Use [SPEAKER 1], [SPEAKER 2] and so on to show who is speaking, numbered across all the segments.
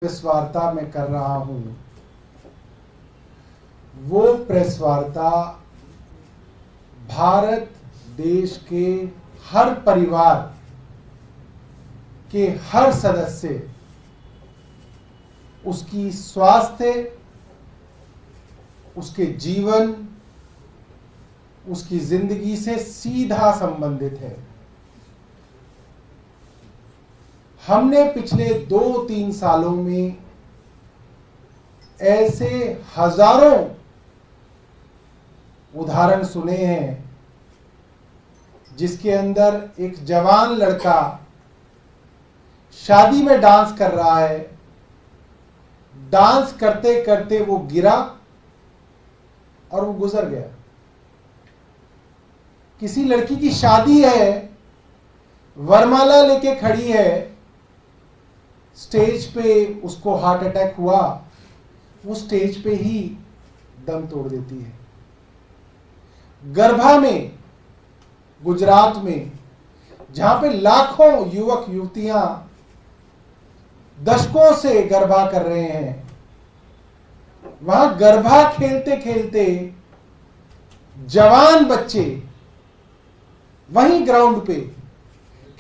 [SPEAKER 1] Press वार्ता मैं कर रहा हूं, वो प्रेस वार्ता भारत देश के हर परिवार के हर सदस्य, उसकी स्वास्थ्य, उसके जीवन, उसकी जिंदगी से सीधा संबंधित है। हमने पिछले 2-3 सालों में ऐसे हजारों उदाहरण सुने हैं जिसके अंदर एक जवान लड़का शादी में डांस कर रहा है, डांस करते करते वो गिरा और वो गुजर गया। किसी लड़की की शादी है, वरमाला लेके खड़ी है, स्टेज पे उसको हार्ट अटैक हुआ, वो स्टेज पे ही दम तोड़ देती है। गर्भा में, गुजरात में, जहां पे लाखों युवक युवतियां दशकों से गरबा कर रहे हैं, वहां गरबा खेलते खेलते जवान बच्चे वहीं ग्राउंड पे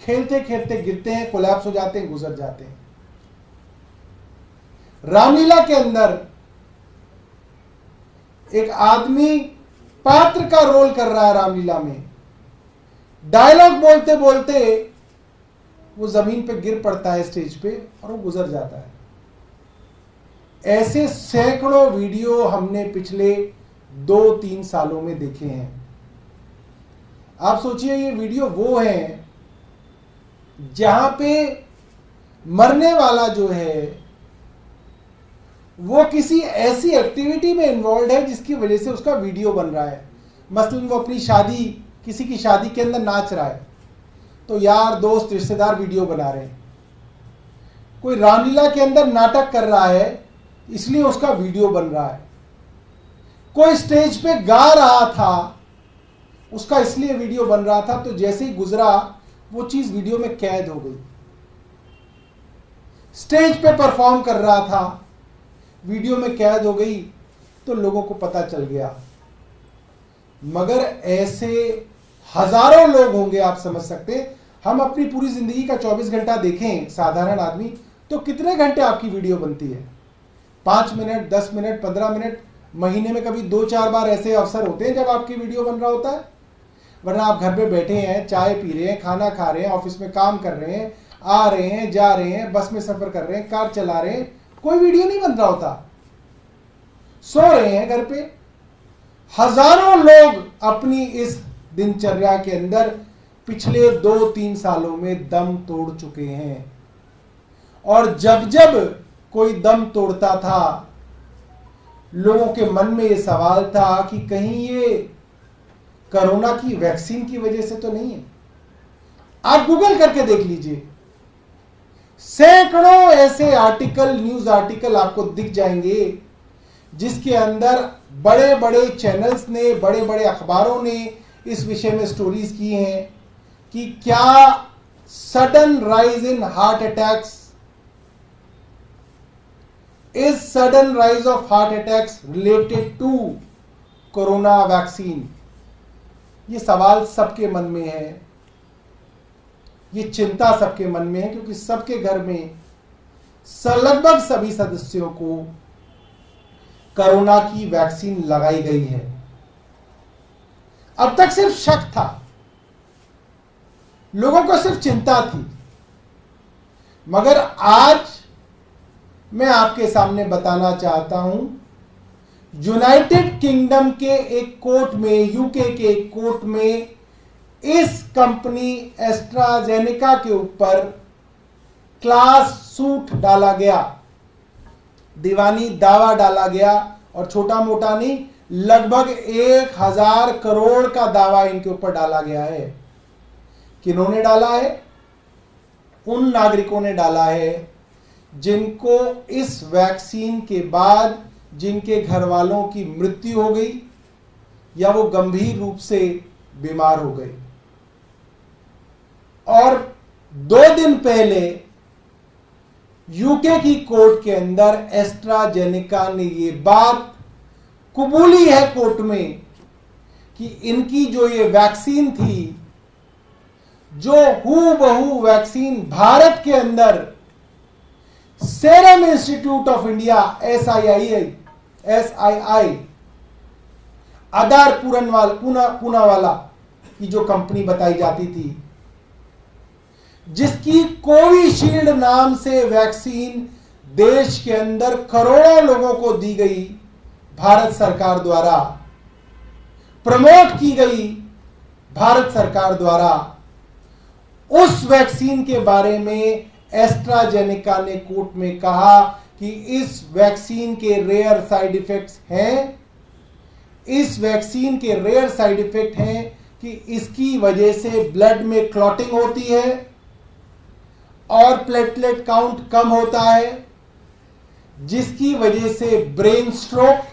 [SPEAKER 1] खेलते खेलते गिरते हैं, कोलैप्स हो जाते हैं, गुजर जाते हैं। रामलीला के अंदर एक आदमी पात्र का रोल कर रहा है, रामलीला में डायलॉग बोलते बोलते वो जमीन पे गिर पड़ता है स्टेज पे और वो गुजर जाता है। ऐसे सैकड़ों वीडियो हमने पिछले 2-3 सालों में देखे हैं। आप सोचिए, ये वीडियो वो है जहां पे मरने वाला जो है वो किसी ऐसी एक्टिविटी में इन्वॉल्व है जिसकी वजह से उसका वीडियो बन रहा है। मसलन वो अपनी शादी, किसी की शादी के अंदर नाच रहा है, तो यार दोस्त रिश्तेदार वीडियो बना रहे हैं। कोई रामलीला के अंदर नाटक कर रहा है, इसलिए उसका वीडियो बन रहा है। कोई स्टेज पे गा रहा था, उसका इसलिए वीडियो बन रहा था, तो जैसे ही गुजरा वो चीज वीडियो में कैद हो गई। स्टेज पे परफॉर्म कर रहा था, वीडियो में कैद हो गई, तो लोगों को पता चल गया। मगर ऐसे हजारों लोग होंगे, आप समझ सकते हैं। हम अपनी पूरी जिंदगी का 24 घंटा देखें साधारण आदमी, तो कितने घंटे आपकी वीडियो बनती है? 5 मिनट, 10 मिनट, 15 मिनट, महीने में कभी 2-4 बार ऐसे अवसर होते हैं जब आपकी वीडियो बन रहा होता है। वरना आप घर पे बैठे हैं, चाय पी रहे हैं, खाना खा रहे हैं, ऑफिस में काम कर रहे हैं, आ रहे हैं, जा रहे हैं, बस में सफर कर रहे हैं, कार चला रहे हैं, कोई वीडियो नहीं बन रहा होता। सो रहे हैं घर पे। हजारों लोग अपनी इस दिनचर्या के अंदर पिछले 2-3 सालों में दम तोड़ चुके हैं। और जब जब कोई दम तोड़ता था, लोगों के मन में यह सवाल था कि कहीं ये कोरोना की वैक्सीन की वजह से तो नहीं है। आप गूगल करके देख लीजिए, सैकड़ों ऐसे आर्टिकल, न्यूज आर्टिकल आपको दिख जाएंगे जिसके अंदर बड़े बड़े चैनल्स ने, बड़े बड़े अखबारों ने इस विषय में स्टोरीज की हैं कि क्या sudden rise in heart attacks, is sudden rise of heart attacks related to corona vaccine. ये सवाल सबके मन में है, ये चिंता सबके मन में है, क्योंकि सबके घर में लगभग सभी सदस्यों को कोरोना की वैक्सीन लगाई गई है। अब तक सिर्फ शक था, लोगों को सिर्फ चिंता थी। मगर आज मैं आपके सामने बताना चाहता हूं, यूनाइटेड किंगडम के एक कोर्ट में, यूके के एक कोर्ट में इस कंपनी एस्ट्राजेनेका के ऊपर क्लास सूट डाला गया, दीवानी दावा डाला गया। और छोटा मोटा नहीं, लगभग 1000 करोड़ का दावा इनके ऊपर डाला गया है। किन्होंने डाला है? उन नागरिकों ने डाला है जिनको इस वैक्सीन के बाद जिनके घर वालों की मृत्यु हो गई या वो गंभीर रूप से बीमार हो गए। और 2 दिन पहले यूके की कोर्ट के अंदर एस्ट्राजेनेका ने ये बात कबूली है कोर्ट में कि इनकी जो ये वैक्सीन थी, जो हूबहू वैक्सीन भारत के अंदर serum institute of India SII आधार पूनावाला की जो कंपनी बताई जाती थी, जिसकी कोविशील्ड नाम से वैक्सीन देश के अंदर करोड़ों लोगों को दी गई, भारत सरकार द्वारा प्रमोट की गई, भारत सरकार द्वारा, उस वैक्सीन के बारे में एस्ट्राजेनेका ने कोर्ट में कहा कि इस वैक्सीन के रेयर साइड इफेक्ट्स हैं, इस वैक्सीन के रेयर साइड इफेक्ट हैं कि इसकी वजह से ब्लड में क्लॉटिंग होती है और प्लेटलेट काउंट कम होता है, जिसकी वजह से ब्रेन स्ट्रोक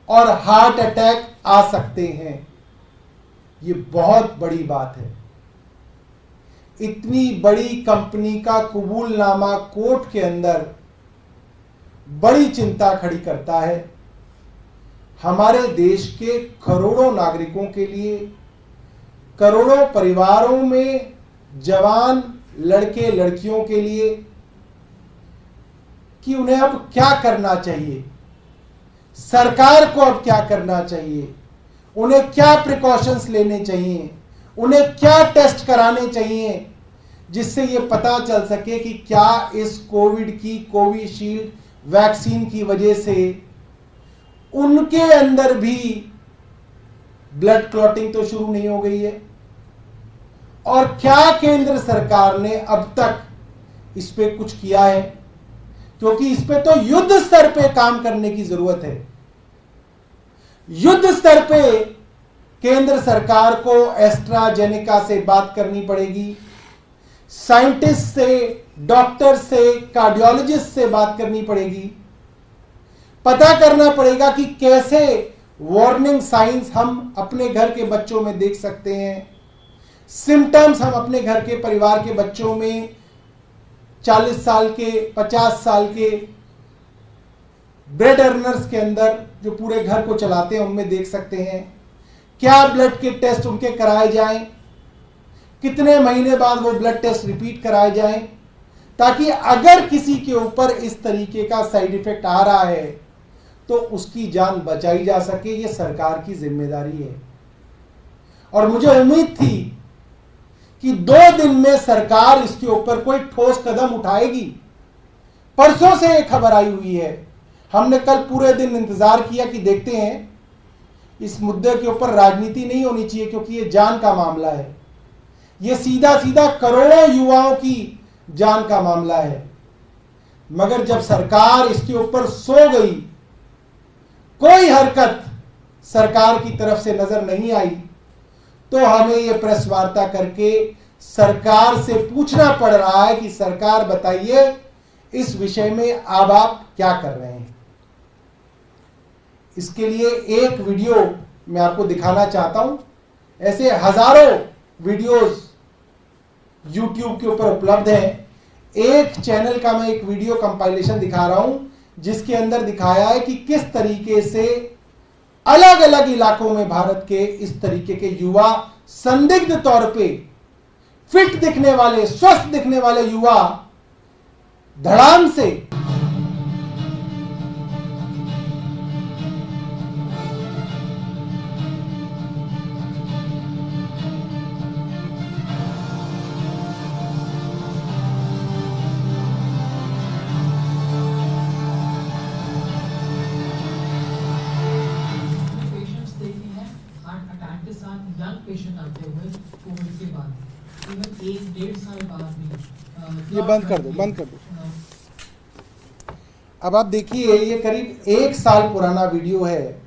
[SPEAKER 1] और हार्ट अटैक आ सकते हैं। ये बहुत बड़ी बात है। इतनी बड़ी कंपनी का कबूलनामा कोर्ट के अंदर बड़ी चिंता खड़ी करता है। हमारे देश के करोड़ों नागरिकों के लिए, करोड़ों परिवारों में जवान लड़के लड़कियों के लिए कि उन्हें अब क्या करना चाहिए, सरकार को अब क्या करना चाहिए, उन्हें क्या प्रिकॉशंस लेने चाहिए, उन्हें क्या टेस्ट कराने चाहिए, जिससे यह पता चल सके कि क्या इस कोविड की कोविशील्ड वैक्सीन की वजह से उनके अंदर भी ब्लड क्लॉटिंग तो शुरू नहीं हो गई है, और क्या केंद्र सरकार ने अब तक इस पे कुछ किया है, क्योंकि इस पे तो युद्ध स्तर पे काम करने की जरूरत है। युद्ध स्तर पे केंद्र सरकार को एस्ट्राजेनेका से बात करनी पड़ेगी, साइंटिस्ट से, डॉक्टर से, कार्डियोलॉजिस्ट से बात करनी पड़ेगी, पता करना पड़ेगा कि कैसे वार्निंग साइंस हम अपने घर के बच्चों में देख सकते हैं, सिम्टम्स हम अपने घर के परिवार के बच्चों में 40 साल के, 50 साल के ब्रेड अर्नर्स के अंदर जो पूरे घर को चलाते हैं उनमें देख सकते हैं। क्या ब्लड के टेस्ट उनके कराए जाएं, कितने महीने बाद वो ब्लड टेस्ट रिपीट कराए जाएं, ताकि अगर किसी के ऊपर इस तरीके का साइड इफेक्ट आ रहा है तो उसकी जान बचाई जा सके। ये सरकार की जिम्मेदारी है। और मुझे उम्मीद थी कि 2 दिन में सरकार इसके ऊपर कोई ठोस कदम उठाएगी। परसों से एक खबर आई हुई है, हमने कल पूरे दिन इंतजार किया कि देखते हैं, इस मुद्दे के ऊपर राजनीति नहीं होनी चाहिए क्योंकि ये जान का मामला है, ये सीधा सीधा करोड़ों युवाओं की जान का मामला है। मगर जब सरकार इसके ऊपर सो गई, कोई हरकत सरकार की तरफ से नजर नहीं आई, तो हमें यह प्रेस वार्ता करके सरकार से पूछना पड़ रहा है कि सरकार बताइए इस विषय में अब आप क्या कर रहे हैं। इसके लिए एक वीडियो मैं आपको दिखाना चाहता हूं। ऐसे हजारों वीडियोस YouTube के ऊपर उपलब्ध हैं। एक चैनल का मैं एक वीडियो कंपाइलेशन दिखा रहा हूं, जिसके अंदर दिखाया है कि किस तरीके से अलग अलग इलाकों में भारत के इस तरीके के युवा, संदिग्ध तौर पे फिट दिखने वाले, स्वस्थ दिखने वाले युवा धड़ाम से
[SPEAKER 2] पेशेंट आते हुए कोविड के बाद इवन 1-1.5 साल बाद भी।
[SPEAKER 1] ये बंद कर दो, बंद कर दो। अब आप देखिए, ये करीब 1 साल पुराना वीडियो है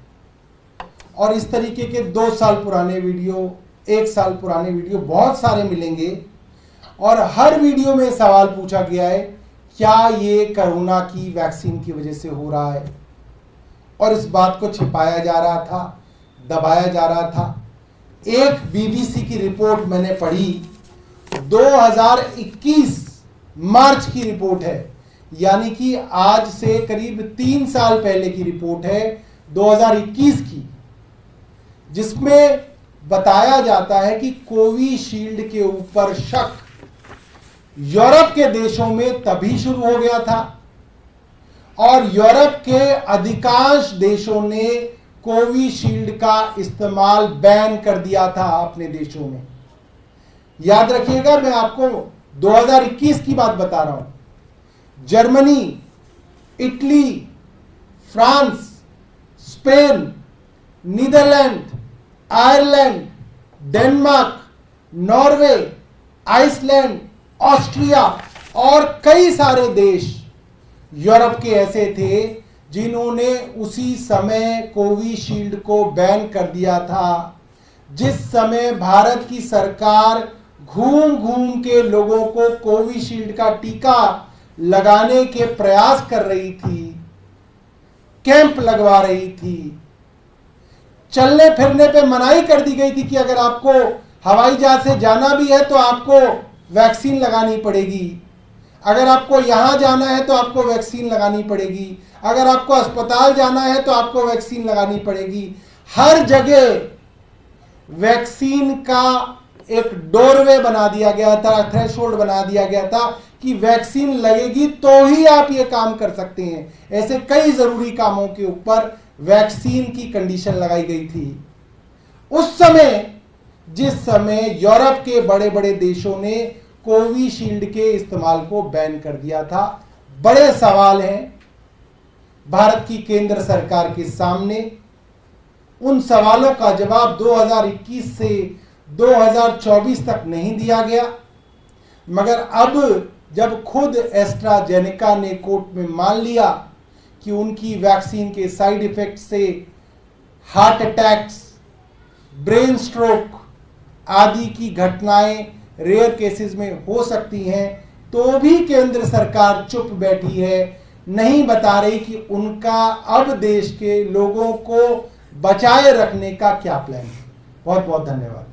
[SPEAKER 1] और इस तरीके के 2 साल पुराने वीडियो, 1 साल पुराने वीडियो बहुत सारे मिलेंगे। और हर वीडियो में सवाल पूछा गया है, क्या ये कोरोना की वैक्सीन की वजह से हो रहा है, और इस बात को छिपाया जा रहा था, दबाया जा रहा था। एक BBC की रिपोर्ट मैंने पढ़ी, 2021 मार्च की रिपोर्ट है, यानी कि आज से करीब 3 साल पहले की रिपोर्ट है 2021 की, जिसमें बताया जाता है कि कोविशील्ड के ऊपर शक यूरोप के देशों में तभी शुरू हो गया था और यूरोप के अधिकांश देशों ने कोविशील्ड का इस्तेमाल बैन कर दिया था अपने देशों में। याद रखिएगा, मैं आपको 2021 की बात बता रहा हूं। Germany, Italy, France, Spain, Netherland, Ireland, Denmark, Norway, Iceland, Austria और कई सारे देश यूरोप के ऐसे थे जिन्होंने उसी समय कोविशील्ड को बैन कर दिया था। जिस समय भारत की सरकार घूम घूम के लोगों को कोविशील्ड का टीका लगाने के प्रयास कर रही थी, कैंप लगवा रही थी, चलने फिरने पे मनाही कर दी गई थी कि अगर आपको हवाई जहाज से जाना भी है तो आपको वैक्सीन लगानी पड़ेगी, अगर आपको यहां जाना है तो आपको वैक्सीन लगानी पड़ेगी, अगर आपको अस्पताल जाना है तो आपको वैक्सीन लगानी पड़ेगी। हर जगह वैक्सीन का एक डोरवे बना दिया गया था, थ्रेशोल्ड बना दिया गया था कि वैक्सीन लगेगी तो ही आप ये काम कर सकते हैं। ऐसे कई जरूरी कामों के ऊपर वैक्सीन की कंडीशन लगाई गई थी। उस समय जिस समय यूरोप के बड़े बड़े देशों ने कोविशील्ड के इस्तेमाल को बैन कर दिया था, बड़े सवाल हैं भारत की केंद्र सरकार के सामने। उन सवालों का जवाब 2021 से 2024 तक नहीं दिया गया, मगर अब जब खुद एस्ट्राजेनेका ने कोर्ट में मान लिया कि उनकी वैक्सीन के साइड इफेक्ट से हार्ट अटैक्स, ब्रेन स्ट्रोक आदि की घटनाएं रेयर केसेस में हो सकती हैं, तो भी केंद्र सरकार चुप बैठी है, नहीं बता रही कि उनका अब देश के लोगों को बचाए रखने का क्या प्लान है। बहुत बहुत धन्यवाद।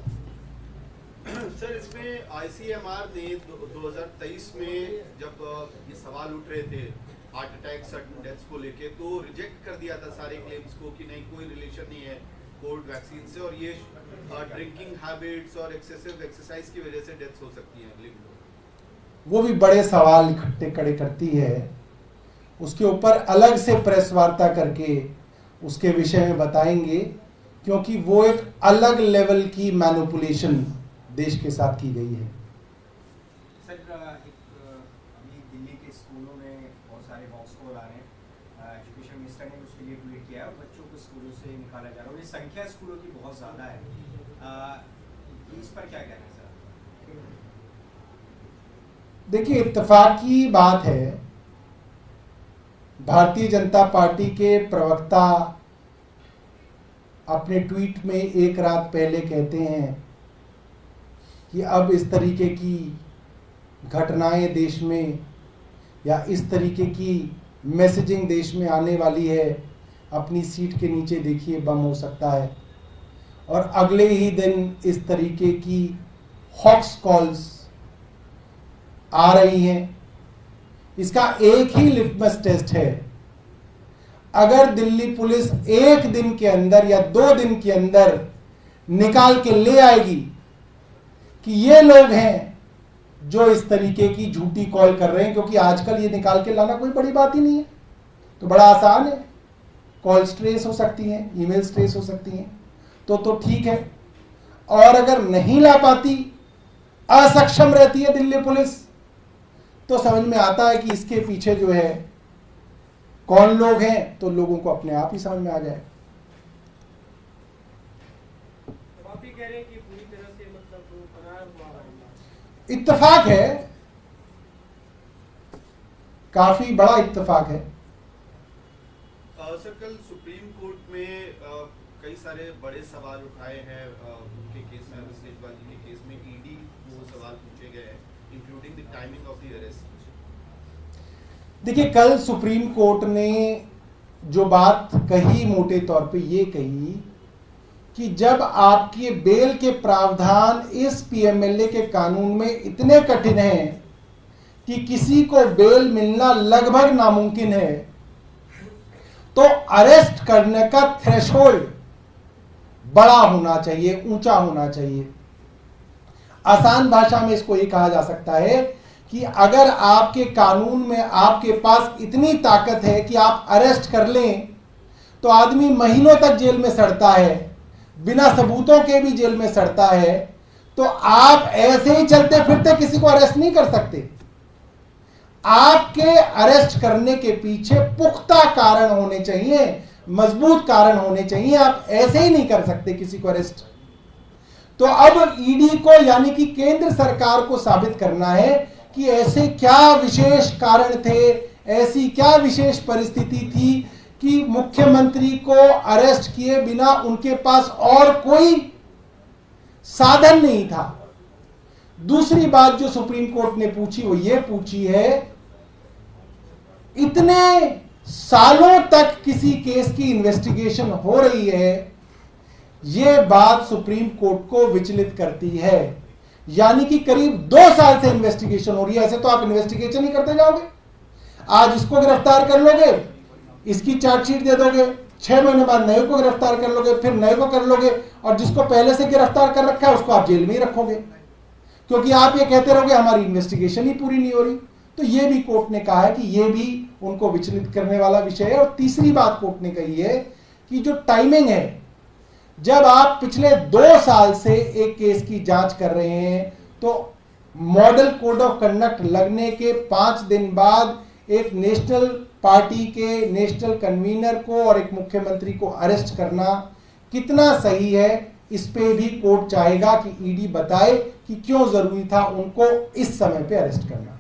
[SPEAKER 3] सर, इसमें आईसीएमआर ने 2023 में जब ये सवाल उठ रहे थे हार्ट अटैक, सडन डेथ्स को लेके, तो रिजेक्ट कर दिया था सारे क्लेम्स को कि नहीं, कोई रिलेशन नहीं है कोविड वैक्सीन से और ये ड्रिंकिंग हैबिट्स और एक्सेसिव एक्सरसाइज की वजह से डेथ्स हो सकती हैं।
[SPEAKER 1] वो भी बड़े सवाल इकट्ठे खड़े करती है, उसके ऊपर अलग से प्रेस वार्ता करके उसके विषय में बताएंगे, क्योंकि वो एक अलग लेवल की मैनिपुलेशन देश के साथ की गई है।
[SPEAKER 4] सर, अभी दिल्ली के स्कूलों में बहुत सारे वॉक्स कॉल आ रहे हैं, एजुकेशन मिनिस्टर ने उसके लिए ट्वीट किया है, बच्चों को स्कूलों से निकाला जा रहा है, ये संख्या स्कूलों की बहुत ज़्यादा है, इस पर क्या कहना है सर?
[SPEAKER 1] देखिए, इत्तेफाकी बात है, भारतीय जनता पार्टी के प्रवक्ता अपने ट्वीट में एक रात पहले कहते हैं कि अब इस तरीके की घटनाएं देश में या इस तरीके की मैसेजिंग देश में आने वाली है, अपनी सीट के नीचे देखिए बम हो सकता है। और अगले ही दिन इस तरीके की हॉक्स कॉल्स आ रही हैं। इसका एक ही लिटमस टेस्ट है, अगर दिल्ली पुलिस एक दिन के अंदर या 2 दिन के अंदर निकाल के ले आएगी कि ये लोग हैं जो इस तरीके की झूठी कॉल कर रहे हैं, क्योंकि आजकल ये निकाल के लाना कोई बड़ी बात ही नहीं है, तो बड़ा आसान है, कॉल्स ट्रेस हो सकती हैं, ईमेल्स ट्रेस हो सकती हैं, तो ठीक है। और अगर नहीं ला पाती, असक्षम रहती है दिल्ली पुलिस, तो समझ में आता है कि इसके पीछे जो है कौन लोग हैं, तो लोगों को अपने आप ही समझ में आ जाए।
[SPEAKER 5] तो आप ही कह रहे हैं कि पूरी तरह से मतलब बनाया हुआ है,
[SPEAKER 1] इत्तेफाक है, काफी बड़ा इत्तेफाक है।
[SPEAKER 3] सर, कल सुप्रीम कोर्ट में कई सारे बड़े सवाल उठाए हैं उनके केस में, अरविंद केजरीवाल जी के केस में ईडी को सवाल पूछे गए हैं, including the timing of the arrest.
[SPEAKER 1] देखिए, कल सुप्रीम कोर्ट ने जो बात कही, मोटे तौर पे ये कही कि जब आपके बेल के प्रावधान इस पीएमएलए के कानून में इतने कठिन हैं कि किसी को बेल मिलना लगभग नामुमकिन है, तो अरेस्ट करने का थ्रेशोल्ड बड़ा होना चाहिए, ऊंचा होना चाहिए। आसान भाषा में इसको ये कहा जा सकता है कि अगर आपके कानून में आपके पास इतनी ताकत है कि आप अरेस्ट कर लें, तो आदमी महीनों तक जेल में सड़ता है, बिना सबूतों के भी जेल में सड़ता है, तो आप ऐसे ही चलते फिरते किसी को अरेस्ट नहीं कर सकते। आपके अरेस्ट करने के पीछे पुख्ता कारण होने चाहिए, मजबूत कारण होने चाहिए। आप ऐसे ही नहीं कर सकते किसी को अरेस्ट। तो अब ईडी को यानी कि केंद्र सरकार को साबित करना है कि ऐसे क्या विशेष कारण थे, ऐसी क्या विशेष परिस्थिति थी कि मुख्यमंत्री को अरेस्ट किए बिना उनके पास और कोई साधन नहीं था। दूसरी बात जो सुप्रीम कोर्ट ने पूछी वो ये पूछी है, इतने सालों तक किसी केस की इन्वेस्टिगेशन हो रही है, यह बात सुप्रीम कोर्ट को विचलित करती है। यानी कि करीब 2 साल से इन्वेस्टिगेशन हो रही है। ऐसे तो आप इन्वेस्टिगेशन ही करते जाओगे, आज इसको गिरफ्तार कर लोगे, इसकी चार्जशीट दे दोगे, 6 महीने बाद नए को गिरफ्तार कर लोगे, फिर नए को कर लोगे, और जिसको पहले से गिरफ्तार कर रखा है उसको आप जेल में ही रखोगे, क्योंकि आप ये कहते रहोगे हमारी इन्वेस्टिगेशन ही पूरी नहीं हो रही। तो ये भी कोर्ट ने कहा है कि ये भी उनको विचलित करने वाला विषय है। और तीसरी बात कोर्ट ने कही है कि जो टाइमिंग है, जब आप पिछले 2 साल से एक केस की जांच कर रहे हैं, तो मॉडल कोड ऑफ कंडक्ट लगने के 5 दिन बाद एक नेशनल पार्टी के नेशनल कन्वीनर को और एक मुख्यमंत्री को अरेस्ट करना कितना सही है, इस पे भी कोर्ट चाहेगा कि ईडी बताए कि क्यों जरूरी था उनको इस समय पे अरेस्ट करना।